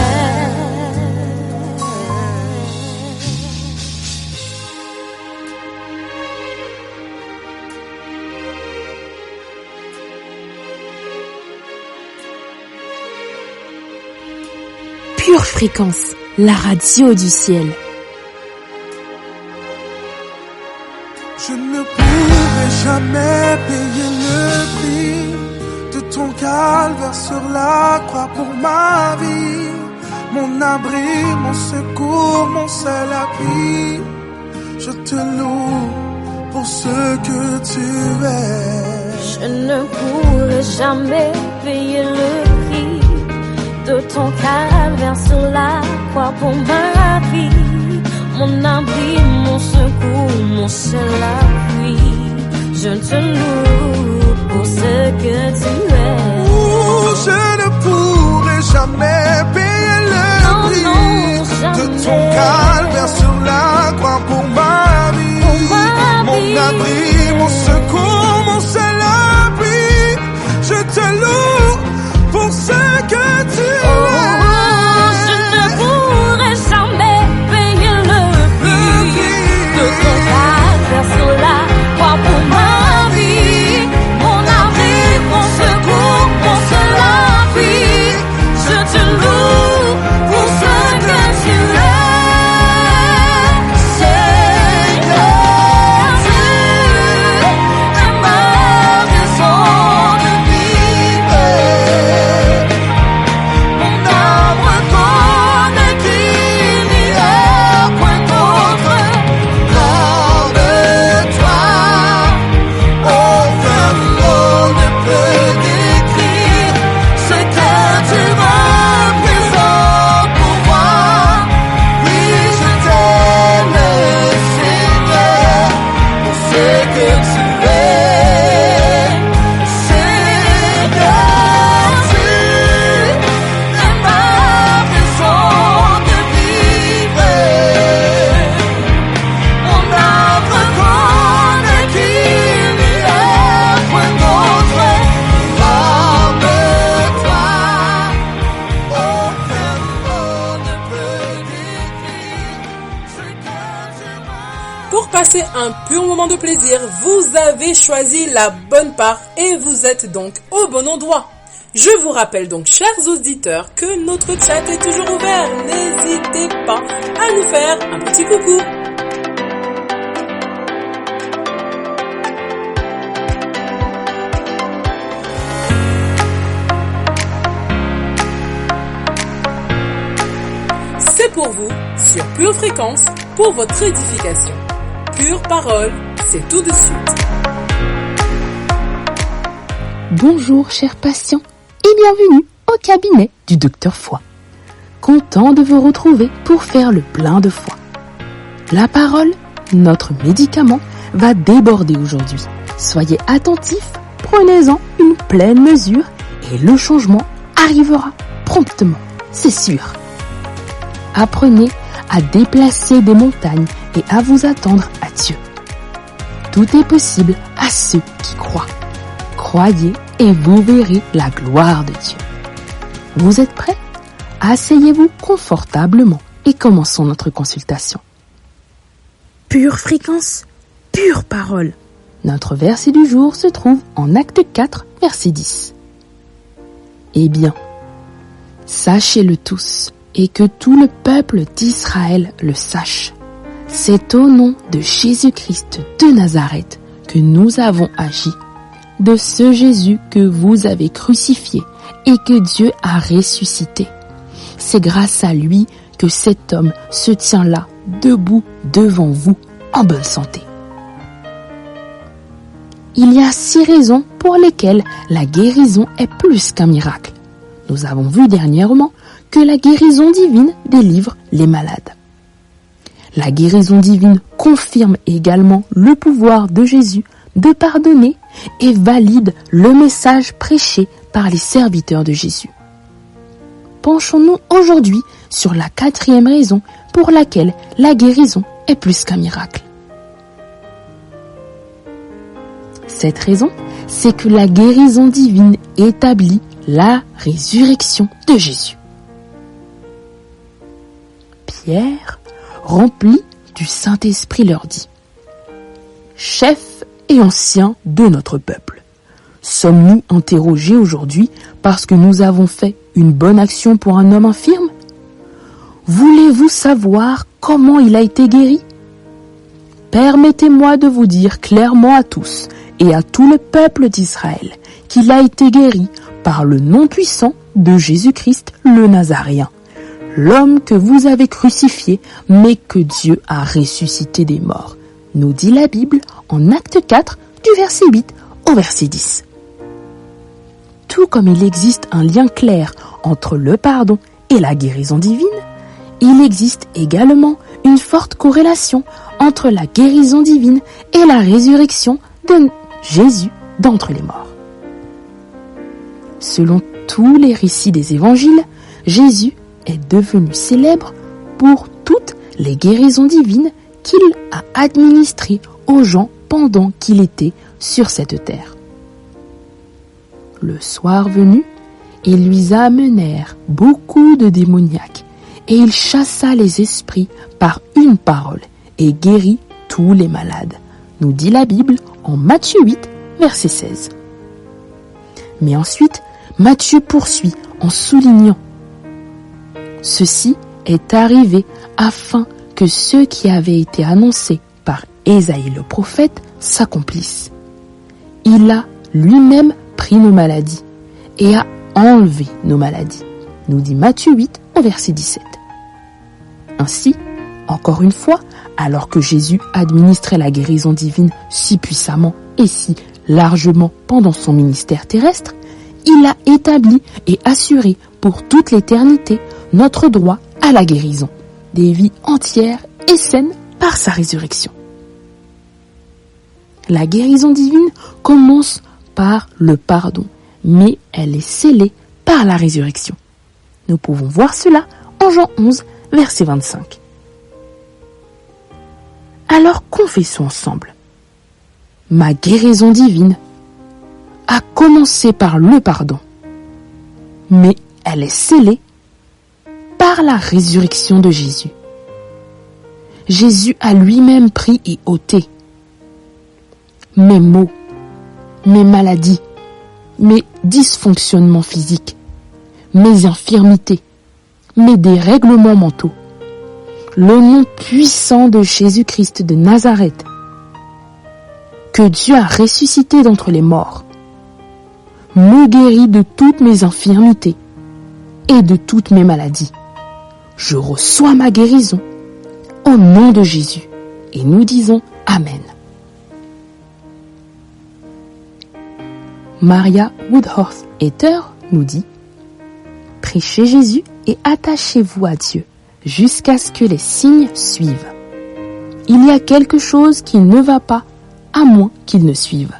Pure Fréquence, la radio du ciel. Je ne pourrai jamais payer le prix de ton calvaire sur la croix pour ma vie. Mon abri, mon secours, mon seul appui. Je te loue pour ce que tu es. Je ne pourrai jamais payer le prix de ton calvaire sur la croix pour ma vie. Mon abri, mon secours, mon seul appui. Je te loue pour ce que tu es. Je ne pourrai jamais payer le prix de ton calvaire sur la croix pour ma vie. Mon abri, mon secours, mon seul appui. Je te loue pour ce que tu es. Je ne pourrai jamais payer le prix de ton calvaire sur la croix pour ma vie. Mon abri, mon secours, mon seul appui. Je te passer un pur moment de plaisir. Vous avez choisi la bonne part et vous êtes donc au bon endroit. Je vous rappelle donc, chers auditeurs, que notre chat est toujours ouvert. N'hésitez pas à nous faire un petit coucou. C'est pour vous, sur Pure Fréquence, pour votre édification. Pure Parole, c'est tout de suite. Bonjour chers patients et bienvenue au cabinet du Docteur Foi. Content de vous retrouver pour faire le plein de foi. La parole, notre médicament, va déborder aujourd'hui. Soyez attentifs, prenez-en une pleine mesure et le changement arrivera promptement, c'est sûr. Apprenez à déplacer des montagnes et à vous attendre à Dieu. Tout est possible à ceux qui croient. Croyez et vous verrez la gloire de Dieu. Vous êtes prêts? Asseyez-vous confortablement et commençons notre consultation. Pure fréquence, pure parole. Notre verset du jour se trouve en Acte 4, verset 10. Eh bien, sachez-le tous, et que tout le peuple d'Israël le sache. C'est au nom de Jésus-Christ de Nazareth que nous avons agi, de ce Jésus que vous avez crucifié et que Dieu a ressuscité. C'est grâce à lui que cet homme se tient là, debout devant vous, en bonne santé. Il y a 6 raisons pour lesquelles la guérison est plus qu'un miracle. Nous avons vu dernièrement que la guérison divine délivre les malades. La guérison divine confirme également le pouvoir de Jésus de pardonner et valide le message prêché par les serviteurs de Jésus. Penchons-nous aujourd'hui sur la 4e raison pour laquelle la guérison est plus qu'un miracle. Cette raison, c'est que la guérison divine établit la résurrection de Jésus. Pierre, rempli du Saint-Esprit, leur dit : Chefs et anciens de notre peuple, sommes-nous interrogés aujourd'hui parce que nous avons fait une bonne action pour un homme infirme ? Voulez-vous savoir comment il a été guéri ? Permettez-moi de vous dire clairement à tous et à tout le peuple d'Israël qu'il a été guéri par le nom puissant de Jésus-Christ le Nazaréen, l'homme que vous avez crucifié, mais que Dieu a ressuscité des morts, nous dit la Bible en Acte 4, du verset 8 au verset 10. Tout comme il existe un lien clair entre le pardon et la guérison divine, il existe également une forte corrélation entre la guérison divine et la résurrection de Jésus d'entre les morts. Selon tous les récits des évangiles, Jésus est devenu célèbre pour toutes les guérisons divines qu'il a administrées aux gens pendant qu'il était sur cette terre. Le soir venu, ils lui amenèrent beaucoup de démoniaques et il chassa les esprits par une parole et guérit tous les malades, nous dit la Bible en Matthieu 8, verset 16. Mais ensuite, Matthieu poursuit en soulignant : Ceci est arrivé afin que ceux qui avaient été annoncés par Ésaïe le prophète s'accomplissent. Il a lui-même pris nos maladies et a enlevé nos maladies, nous dit Matthieu 8 au verset 17. Ainsi, encore une fois, alors que Jésus administrait la guérison divine si puissamment et si largement pendant son ministère terrestre, il a établi et assuré pour toute l'éternité notre droit à la guérison, des vies entières et saines par sa résurrection. La guérison divine commence par le pardon, mais elle est scellée par la résurrection. Nous pouvons voir cela en Jean 11, verset 25. Alors confessons ensemble. Ma guérison divine a commencé par le pardon, mais elle est scellée par la résurrection de Jésus. Jésus a lui-même pris et ôté mes maux, mes maladies, mes dysfonctionnements physiques, mes infirmités, mes dérèglements mentaux. Le nom puissant de Jésus-Christ de Nazareth, que Dieu a ressuscité d'entre les morts, me guérit de toutes mes infirmités et de toutes mes maladies. Je reçois ma guérison au nom de Jésus et nous disons Amen. Maria Woodhorse Ether nous dit: prêchez Jésus et attachez-vous à Dieu jusqu'à ce que les signes suivent. Il y a quelque chose qui ne va pas à moins qu'il ne suive.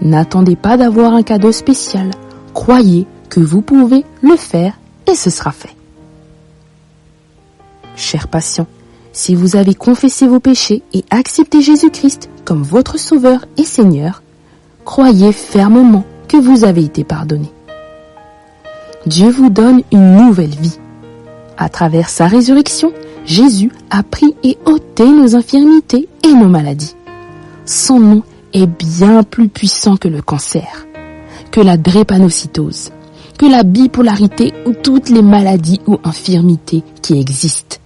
N'attendez pas d'avoir un cadeau spécial. Croyez que vous pouvez le faire et ce sera fait. Chers patients, si vous avez confessé vos péchés et accepté Jésus-Christ comme votre Sauveur et Seigneur, croyez fermement que vous avez été pardonné. Dieu vous donne une nouvelle vie. À travers sa résurrection, Jésus a pris et ôté nos infirmités et nos maladies. Son nom est bien plus puissant que le cancer, que la drépanocytose, que la bipolarité ou toutes les maladies ou infirmités qui existent.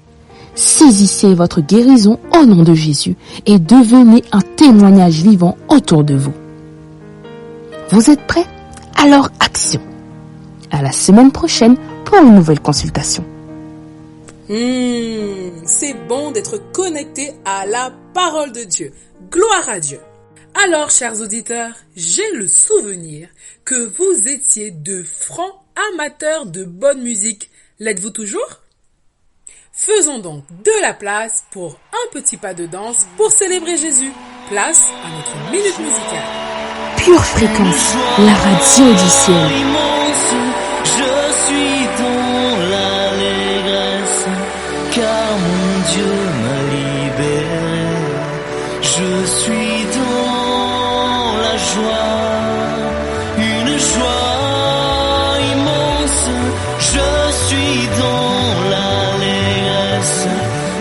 Saisissez votre guérison au nom de Jésus et devenez un témoignage vivant autour de vous. Vous êtes prêts? Alors action! À la semaine prochaine pour une nouvelle consultation. C'est bon d'être connecté à la parole de Dieu. Gloire à Dieu. Alors, chers auditeurs, j'ai le souvenir que vous étiez de francs amateurs de bonne musique. L'êtes-vous toujours? Faisons donc de la place pour un petit pas de danse pour célébrer Jésus. Place à notre minute musicale. Pure Fréquence, la radio du ciel. Je suis dans l'allégresse, car mon Dieu m'a libéré. Je suis dans la joie, une joie immense. Je suis dans l'allégresse,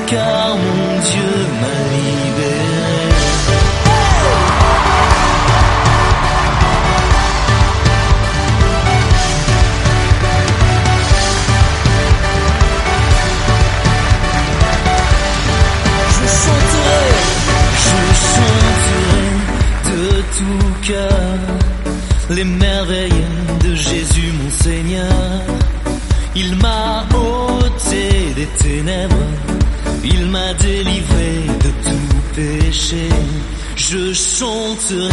car mon Dieu m'a libéré. Tout cœur, les merveilles de Jésus mon Seigneur. Il m'a ôté des ténèbres, il m'a délivré de tout péché. Je chanterai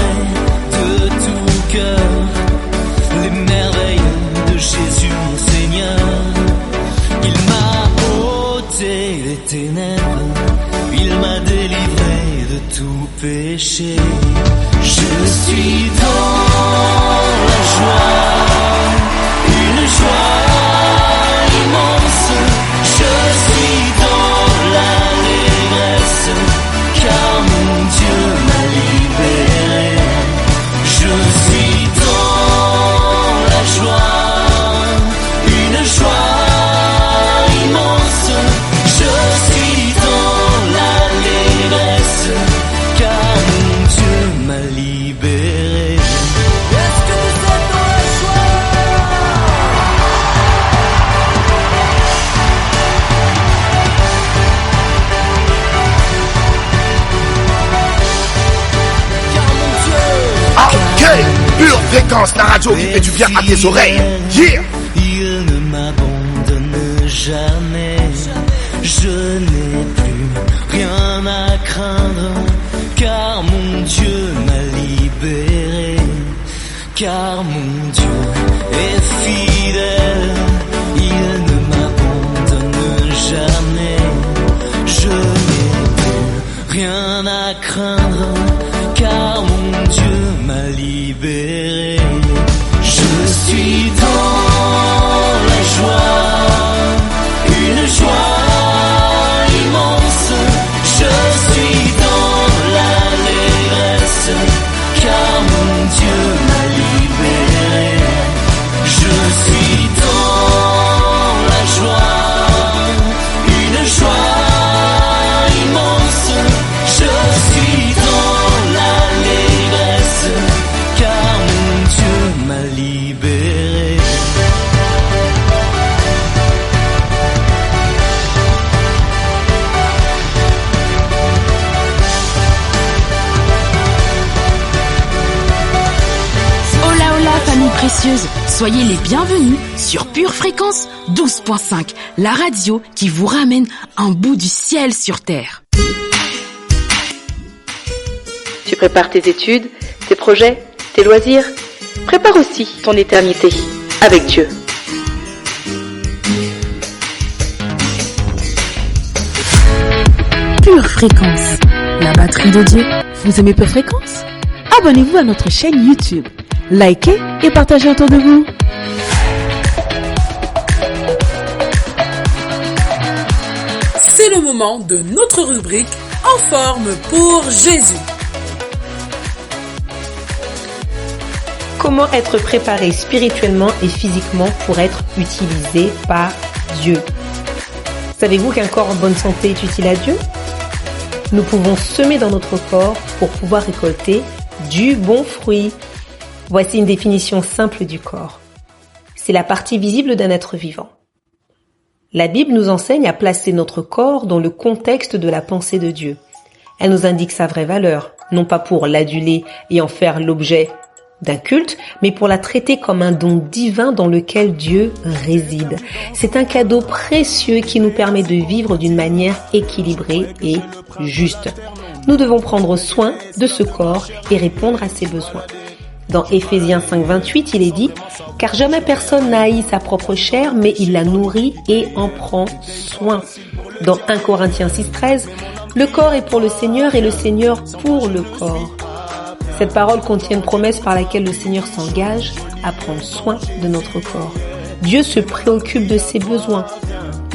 de tout cœur les merveilles de Jésus mon Seigneur. Il m'a ôté les ténèbres, il m'a délivré de tout péché. Je suis dans la joie, une joie immense. Je suis dans l'allégresse, car mon Dieu m'a libéré. Je suis dans la joie, une joie immense. Je suis dans l'allégresse, car mon Dieu m'a libéré. Est-ce que vous êtes dans la joie? Ok, Pure Fréquence, la radio qui fait du bien à tes oreilles. Yeah! Il ne m'abandonne jamais. Je n'ai plus rien à craindre, car mon Dieu m'a libéré. Car mon Dieu est fidèle, il ne m'abandonne jamais. Je n'ai plus rien à craindre, car mon Dieu m'a libéré. Je suis dans la joie, une joie immense. Je suis dans l'allégresse, car mon Dieu m'a libéré. Je suis dans la joie, une joie précieuses, soyez les bienvenus sur Pure Fréquence 12.5, la radio qui vous ramène un bout du ciel sur terre. Tu prépares tes études, tes projets, tes loisirs. Prépare aussi ton éternité avec Dieu. Pure Fréquence, la batterie de Dieu. Vous aimez Pure Fréquence? Abonnez-vous à notre chaîne YouTube. Likez et partagez autour de vous. C'est le moment de notre rubrique En forme pour Jésus. Comment être préparé spirituellement et physiquement pour être utilisé par Dieu? Savez-vous qu'un corps en bonne santé est utile à Dieu? Nous pouvons semer dans notre corps pour pouvoir récolter du bon fruit. Voici une définition simple du corps. C'est la partie visible d'un être vivant. La Bible nous enseigne à placer notre corps dans le contexte de la pensée de Dieu. Elle nous indique sa vraie valeur, non pas pour l'aduler et en faire l'objet d'un culte, mais pour la traiter comme un don divin dans lequel Dieu réside. C'est un cadeau précieux qui nous permet de vivre d'une manière équilibrée et juste. Nous devons prendre soin de ce corps et répondre à ses besoins. Dans Éphésiens 5:28, il est dit « Car jamais personne n'a haï sa propre chair, mais il la nourrit et en prend soin. » Dans 1 Corinthiens 6:13, « Le corps est pour le Seigneur et le Seigneur pour le corps. » Cette parole contient une promesse par laquelle le Seigneur s'engage à prendre soin de notre corps. Dieu se préoccupe de ses besoins.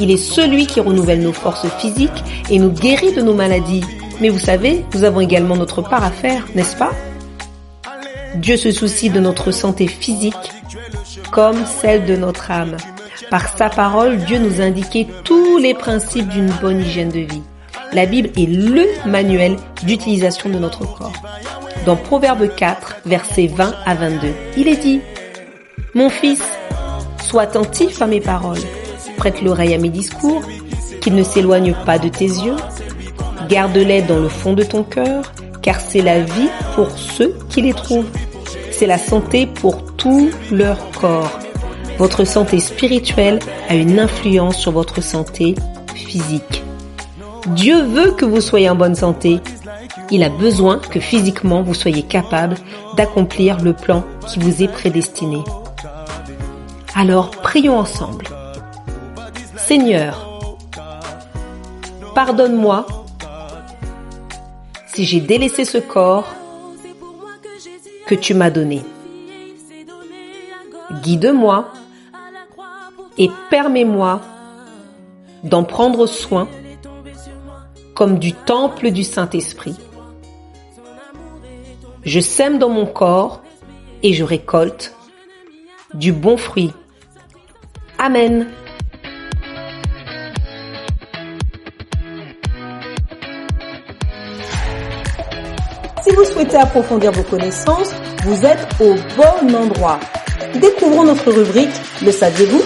Il est celui qui renouvelle nos forces physiques et nous guérit de nos maladies. Mais vous savez, nous avons également notre part à faire, n'est-ce pas? Dieu se soucie de notre santé physique comme celle de notre âme. Par sa parole, Dieu nous a indiqué tous les principes d'une bonne hygiène de vie. La Bible est le manuel d'utilisation de notre corps. Dans Proverbe 4, versets 20 à 22, il est dit « Mon fils, sois attentif à mes paroles, prête l'oreille à mes discours, qu'ils ne s'éloignent pas de tes yeux, garde-les dans le fond de ton cœur, car c'est la vie pour ceux qui les trouvent. C'est la santé pour tout leur corps. Votre santé spirituelle a une influence sur votre santé physique. Dieu veut que vous soyez en bonne santé. Il a besoin que physiquement vous soyez capable d'accomplir le plan qui vous est prédestiné. Alors, prions ensemble. Seigneur, pardonne-moi si j'ai délaissé ce corps que tu m'as donné. Guide-moi et permets-moi d'en prendre soin comme du temple du Saint-Esprit. Je sème dans mon corps et je récolte du bon fruit. Amen. Si vous souhaitez approfondir vos connaissances, vous êtes au bon endroit. Découvrons notre rubrique « Le saviez-vous » ?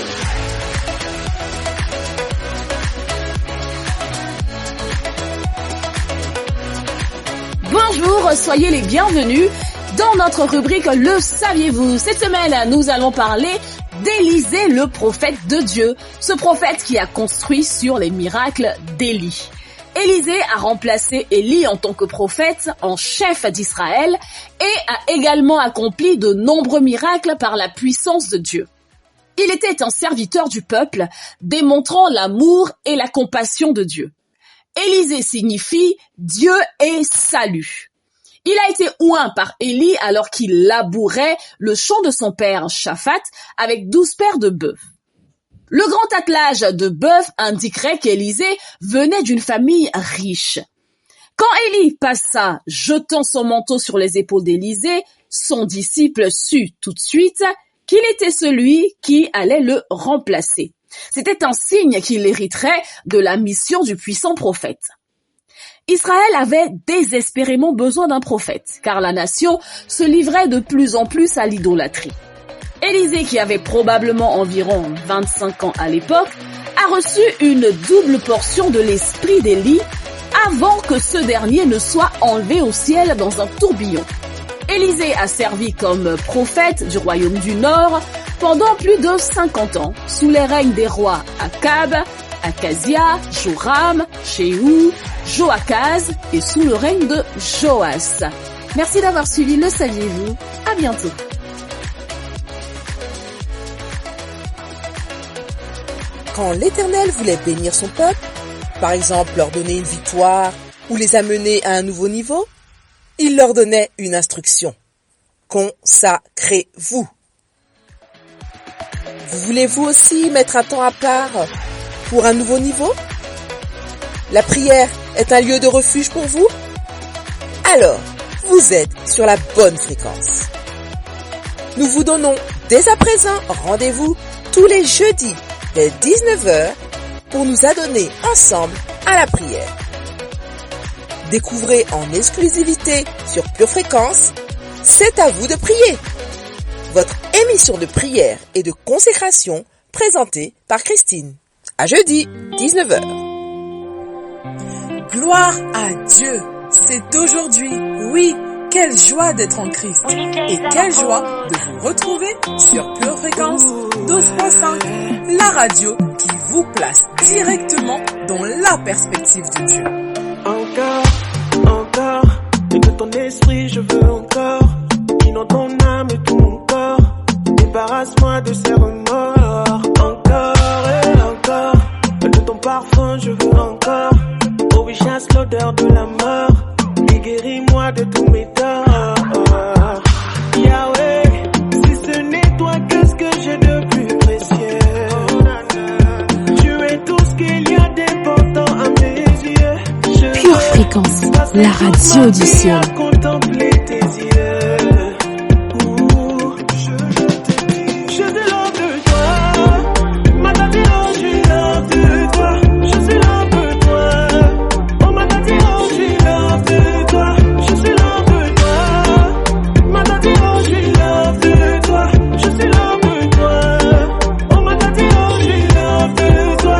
Bonjour, soyez les bienvenus dans notre rubrique Le saviez-vous ? Cette semaine, nous allons parler d'Élisée, le prophète de Dieu, ce prophète qui a construit sur les miracles d'Élie. Élisée a remplacé Élie en tant que prophète en chef d'Israël et a également accompli de nombreux miracles par la puissance de Dieu. Il était un serviteur du peuple, démontrant l'amour et la compassion de Dieu. Élisée signifie Dieu est salut. Il a été oint par Élie alors qu'il labourait le champ de son père Shaphat avec 12 paires de bœufs. Le grand attelage de bœufs indiquerait qu'Élisée venait d'une famille riche. Quand Élie passa, jetant son manteau sur les épaules d'Élisée, son disciple sut tout de suite qu'il était celui qui allait le remplacer. C'était un signe qu'il hériterait de la mission du puissant prophète. Israël avait désespérément besoin d'un prophète, car la nation se livrait de plus en plus à l'idolâtrie. Élisée, qui avait probablement environ 25 ans à l'époque, a reçu une double portion de l'esprit d'Élie avant que ce dernier ne soit enlevé au ciel dans un tourbillon. Élisée a servi comme prophète du royaume du Nord pendant plus de 50 ans, sous les règnes des rois Akab, Akazia, Joram, Jéhu, Joachaz et sous le règne de Joas. Merci d'avoir suivi Le Saviez-vous. À bientôt. Quand l'Éternel voulait bénir son peuple, par exemple leur donner une victoire ou les amener à un nouveau niveau, il leur donnait une instruction. Consacrez-vous. Vous voulez vous aussi mettre un temps à part pour un nouveau niveau? La prière est un lieu de refuge pour vous? Alors, vous êtes sur la bonne fréquence. Nous vous donnons dès à présent rendez-vous tous les jeudis dès 19h pour nous adonner ensemble à la prière. Découvrez en exclusivité sur Pure Fréquence, c'est à vous de prier. Votre émission de prière et de consécration présentée par Christine. À jeudi, 19h. Gloire à Dieu, c'est aujourd'hui, oui, quelle joie d'être en Christ et quelle joie de vous retrouver sur Pure Fréquence 12.5, la radio qui vous place directement dans la perspective de Dieu. Encore, et de ton esprit je veux encore, inonde ton âme et tout mon corps, débarrasse-moi de ces remords. Encore et encore, de ton parfum je veux encore, oh oui chasse l'odeur de la mort, et guéris-moi de tous mes torts. Yahweh, si ce n'est toi, qu'est-ce que j'ai de plus précieux? Tu es tout ce qu'il y a d'important à mes yeux. Pure Fréquence, la radio du ciel. Contempler tes yeux. Je suis l'homme de toi. Madame, je suis l'homme de toi. Je suis l'homme de toi. Oh, madame, je suis l'homme de toi. Je suis l'homme de toi. Madame, je suis l'homme de toi. Je suis l'homme de toi. Oh, madame, je suis l'homme de toi.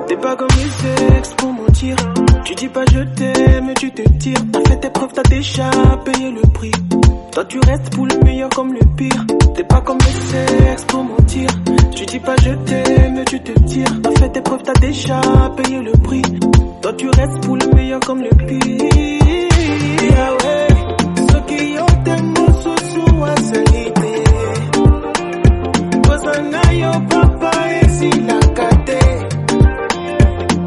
T'es pas comme les ex pour mentir. Tu dis pas je t'aime, tu te tires. T'as fait tes preuves, t'as déjà payé le prix. Toi tu restes pour le meilleur comme le pire. T'es pas comme les sexe pour mentir. Tu dis pas je t'aime, tu te tires. T'as fait tes preuves, t'as déjà payé le prix. Toi tu restes pour le meilleur comme le pire. Yahweh, ceux qui ont des mots sous à solité. Kosana yo papa et si la kate.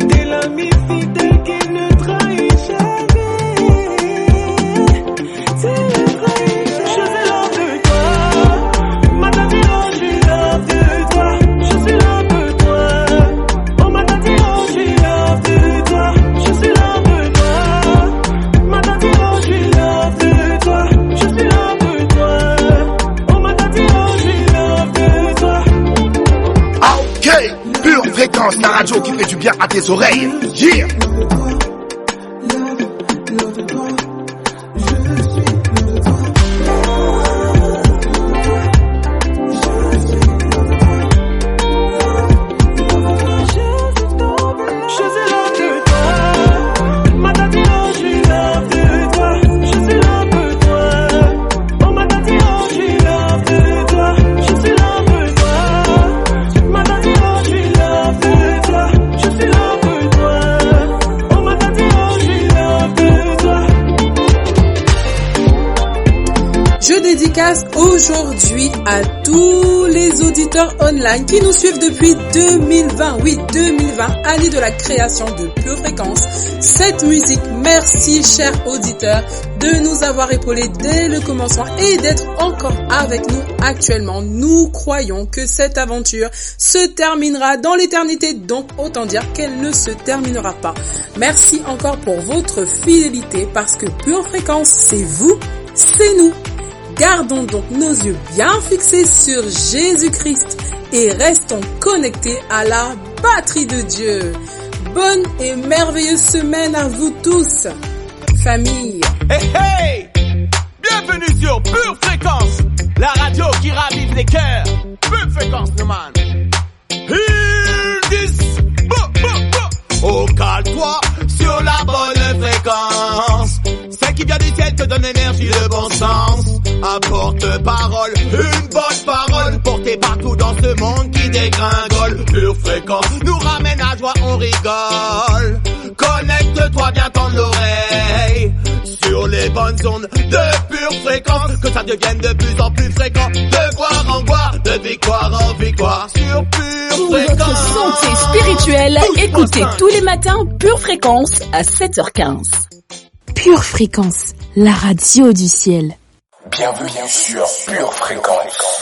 T'es l'ami fidèle qui ne trahit jamais. C'est le trahit. Je suis l'homme de toi. Madame, je suis l'homme de toi. Je suis l'homme de toi. Oh, madame, je suis l'homme de toi. Je suis l'homme de toi. Madame, je suis l'homme de toi. Je suis l'homme de toi. Oh, madame, je suis l'homme de toi. Ah, ok, Pure Fréquence, la radio qui fait du bien à tes oreilles. Yeah! Dédicace aujourd'hui à tous les auditeurs online qui nous suivent depuis 2020. Oui, 2020, année de la création de Pure Fréquence. Cette musique, merci chers auditeurs de nous avoir épaulés dès le commencement et d'être encore avec nous actuellement. Nous croyons que cette aventure se terminera dans l'éternité, donc autant dire qu'elle ne se terminera pas. Merci encore pour votre fidélité parce que Pure Fréquence, c'est vous, c'est nous. Gardons donc nos yeux bien fixés sur Jésus-Christ et restons connectés à la batterie de Dieu. Bonne et merveilleuse semaine à vous tous, famille. Hey hey! Bienvenue sur Pure Fréquence, la radio qui ravive les cœurs. Pure Fréquence, le man. Hear this! Oh, cale-toi sur la bonne fréquence. Celle qui vient du ciel te donne énergie, le bon sens. la porte-parole, une bonne parole portée partout dans ce monde qui dégringole. Pure fréquence nous ramène à joie, on rigole. Connecte-toi bien ton oreille sur les bonnes ondes de pure fréquence, que ça devienne de plus en plus fréquent, de gloire en gloire, de victoire en victoire sur pure Pour fréquence. votre santé spirituelle, écoutez tous les matins Pure Fréquence à 7h15. Pure Fréquence, la radio du ciel. Bienvenue sur Pure Fréquence.